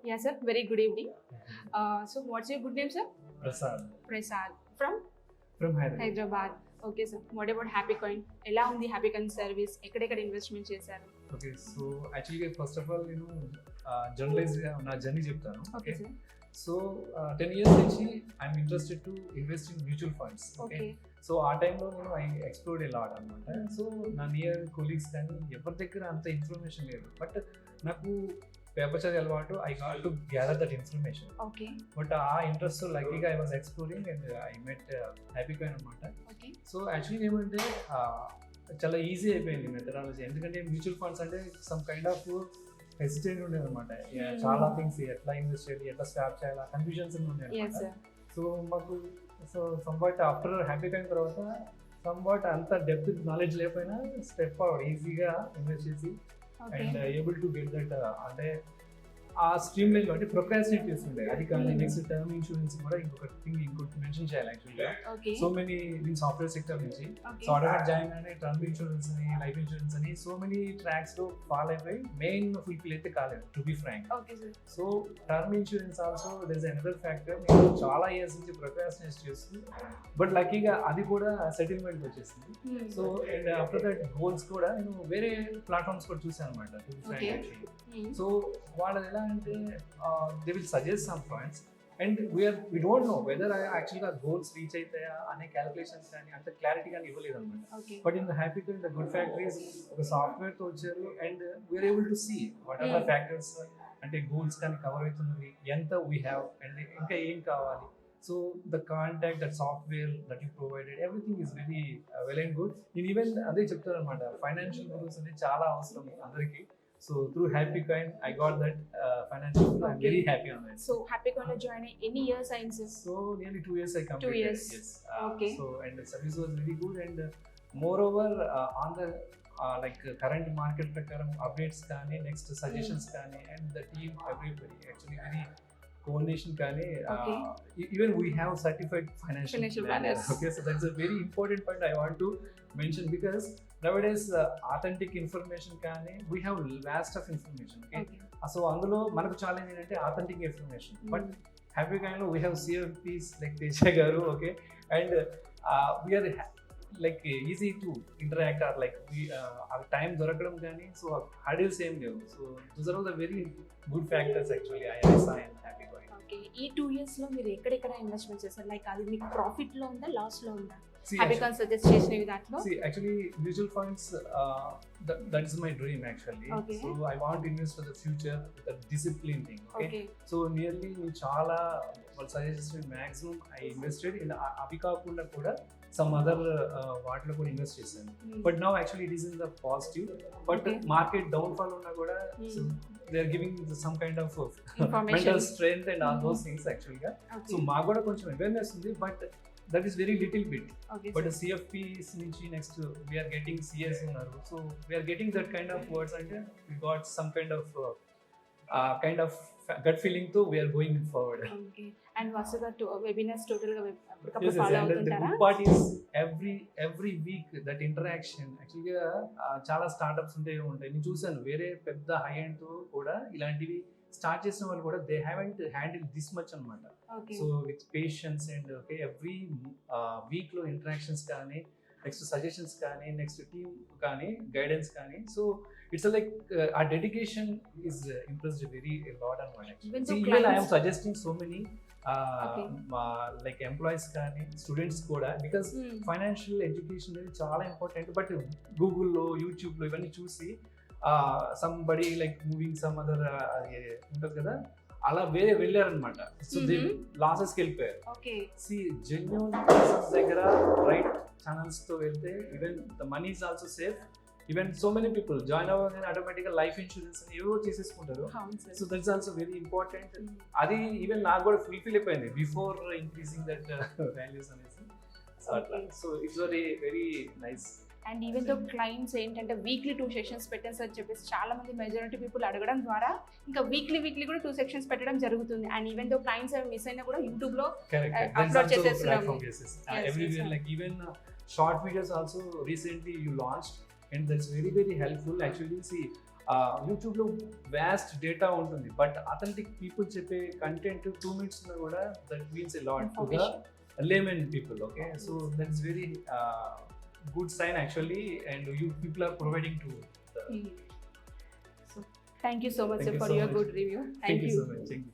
Yeah, sir. Very good evening. So, what's your good name, sir? Prasad Prasad. From from Hyderabad. Hyderabad. Okay, sir. What about Happycoin? ఎలా ఉంది Happycoin service? ఎక్కడెక్కడ investment చేశారు? Okay so యాక్చువల్గా first of all నేను జర్నలైజ్గా నా journey చెప్తాను. Okay sir. So 10 years నుంచి I'm interested to invest in mutual funds. Okay so ఆ టైంలో నేను ఐ ఎక్స్ప్లోర్డ్ ఏ లాట్ అనమాట. సో నా నియర్ కొలీగ్స్ కానీ ఎవరి దగ్గర అంత ఇన్ఫర్మేషన్ లేదు, బట్ నాకు పేపర్ చదివే అలవాటు. I got to gather that information. Okay. But ఆ ఇంట్రెస్ట్ లక్కీగా I was exploring and I met HappyCoin అనమాట. ఓకే. సో యాక్చువల్లీ ఏమంటే చాలా ఈజీ అయిపోయింది మెథడాలజీ, ఎందుకంటే మ్యూచువల్ ఫండ్స్ అంటే సమ్ కైండ్ ఆఫ్ హెసిటేట్ ఉండేది అనమాట. చాలా థింగ్స్ ఎట్లా ఇన్వెస్ట్ చేయాలి, ఎట్లా స్టార్ట్ చేయాలి, కన్ఫ్యూజన్స్ ఉండేది. సో మాకు సో సంవాట్ ఆఫ్టర్ హ్యాపీకాయిన్ తర్వాత సంవాట్ అంత డెప్త్ నాలెడ్జ్ లేకపోయినా స్టెప్ ఫార్వర్డ్ ఈజీగా ఇన్వెస్ట్ చేసి and able to get that అంటే ఆ స్ట్రీమ్ లైన్ అంటే ప్రొక్రాస్టినేట్ చేస్తుండే అది. కానీ నెక్స్ట్ టర్మ్ ఇన్సూరెన్స్ కూడా ఇంకోటి మెన్షన్ చేయాలి యాక్చువల్గా. సో మెనీ నేను సాఫ్ట్వేర్ సెక్టర్ నుంచి సో ఆటోమేటిక్ జాయిన్ అని టర్మ్ ఇన్సూరెన్స్ అని లైఫ్ ఇన్సూరెన్స్ అని సో మెనీ ట్రాక్స్ లో ఫాలో అయిపోయి మెయిన్ ఫుల్ఫిల్ అయితే కాలేదు, to be frank. So term insurance also there is another factor. నేను చాలా ఇయర్స్ నుంచి ప్రొక్రాస్టినేట్ చేస్తుంది, బట్ లక్కీగా అది కూడా సెటిల్మెంట్ వచ్చేసింది. So and after that goals కూడా నేను వేరే ప్లాట్ఫామ్స్ కూడా చూసాను అనమాట, to be frank actually. So వాళ్ళది ఎలా అంటే they will suggest some points and we don't know whether యాక్చువల్గా గోల్స్ రీచ్ అవుతాయా అనే క్యాలిక్యులేషన్స్ కానీ అంత క్లారిటీ కానీ ఇవ్వలేదు అనమాట. But in the HappyCoin the good factories ఒక సాఫ్ట్వేర్తో వచ్చారు and we are able to see what are the factors, అంటే గోల్స్ కానీ కవర్ అవుతున్నవి, ఎంత వీ హ్యావ్ అండ్ ఇంకా ఏం కావాలి. So the contact that software that you provided everything is very well and good. నేను ఈవెన్ అదే చెప్తాను అనమాట, ఫైనాన్షియల్ గోల్స్ అనేది చాలా అవసరం అందరికీ. So through Happycoin, I got that financial. Okay. I'm very happy on that. So Happycoin lo join any years since? So nearly 2 years I completed. 2 years. Yes. Okay. So and the service was very good and moreover on the like current market prakaram updates kaani, next suggestions kaani, and the team everybody actually very coordination kaani. Even we have certified financial planners. Okay, so that's a very important point I want to mention because nowadays authentic information కానీ we have vast of information. Okay. So అందులో మనకు challenge ఏంటంటే authentic information. బట్ హ్యాపీకాయిన్లో we have CFPs like Teja గారు. Okay and we are like easy to interact or like we time దొరకడం కానీ so hurdles ఏం లేవు. So those are all the very good factors actually I saw in Happycoin. Okay. ఈ 2 years లో మీరు ఎక్కడెక్కడ investment చేశారు? లైక్ అది మీకు ప్రాఫిట్ లో ఉందా, లాస్ లో ఉందా? Happycoin suggest చేసినవి దాంట్లో? See actually mutual funds that is my dream actually. Okay. So I want to invest for the future, the discipline thing. Okay. So nearly చాలా వాళ్ళు సజెస్ట్ చేసిన maximum I invested in అవి కాకుండా కూడా some other వాటిలో కూడా invest చేశాను. But now actually it is in the positive, but market down fall ఉన్నా కూడా they are giving some kind of mental strength and all those things యాక్చువల్గా. So మాకు కూడా కొంచెం అవేర్నెస్ ఉంది, but that is very little bit. Okay, but the CFPs nunchi next we are getting CS unnaru, so we are getting that kind of words and we got some kind of gut feeling to we are going forward. Okay. And Vaasu garu webinars total ga yes, follow and the good part is every week that interaction actually చాలా startups ఉంటాయి. నేను చూసాను వేరే పెద్ద high end తో కూడా ఇలాంటివి start చేసిన వాళ్ళు కూడా they haven't handle this much అనమాట. So with patience and okay every వీక్లో ఇంటరాక్షన్స్ కానీ, నెక్స్ట్ సజెషన్స్ కానీ, నెక్స్ట్ టీమ్ కానీ, గైడెన్స్ కానీ. సో ఇట్స్ లైక్ ఆ dedication is impressed very lot అనమాట. Even I'm suggesting so many like employees కానీ students కూడా, బికాస్ ఫైనాన్షియల్ ఎడ్యుకేషన్ అనేది చాలా ఇంపార్టెంట్. బట్ గూగుల్లో, యూట్యూబ్లో ఇవన్నీ చూసి somebody like moving some other ఉంటుంది కదా, అలా వేరే వెళ్ళారనమాట. సో దే లాసెస్కి వెళ్ళిపోయారు. సి జెన్యూన్ పర్సన్స్ దగ్గర రైట్ ఛానల్స్ తో వెళ్తే even the money is also safe. Even so many people join అవ్వగానే ఆటోమేటిక్గా లైఫ్ ఇన్సూరెన్స్ అని ఏవో చేసేసుకుంటారు. So that's also very important. అది ఈవెన్ నాకు కూడా ఫుల్ఫిల్ అయిపోయింది బిఫోర్ ఇంక్రీజింగ్ దట్ వాల్యూస్ అనేసి. So it's very very nice. And even though clients ఏంటంటే వీక్లీ 2 సెషన్స్ పెట్టేసి అని చెప్పేసి చాలా మంది మెజారిటీ పీపుల్ అడగడం ద్వారా ఇంకా వీక్లీ కూడా 2 సెక్షన్స్ పెట్టడం జరుగుతుంది. And even though clients miss అయినా కూడా యూట్యూబ్ లో upload చేసేస్తున్నాము. Everywhere like even short videos also recently you launched and that's very helpful actually. See యూట్యూబ్లో వ్యాస్ట్ డేటా ఉంటుంది, బట్ అథెంటిక్ పీపుల్ చెప్పే కంటెంట్ 2 minutes కూడా that means a lot to the layman people. Okay, so that is very good sign actually, and you people are providing to the So thank you so much, sir, for your good review. Thank you so much. Thank you.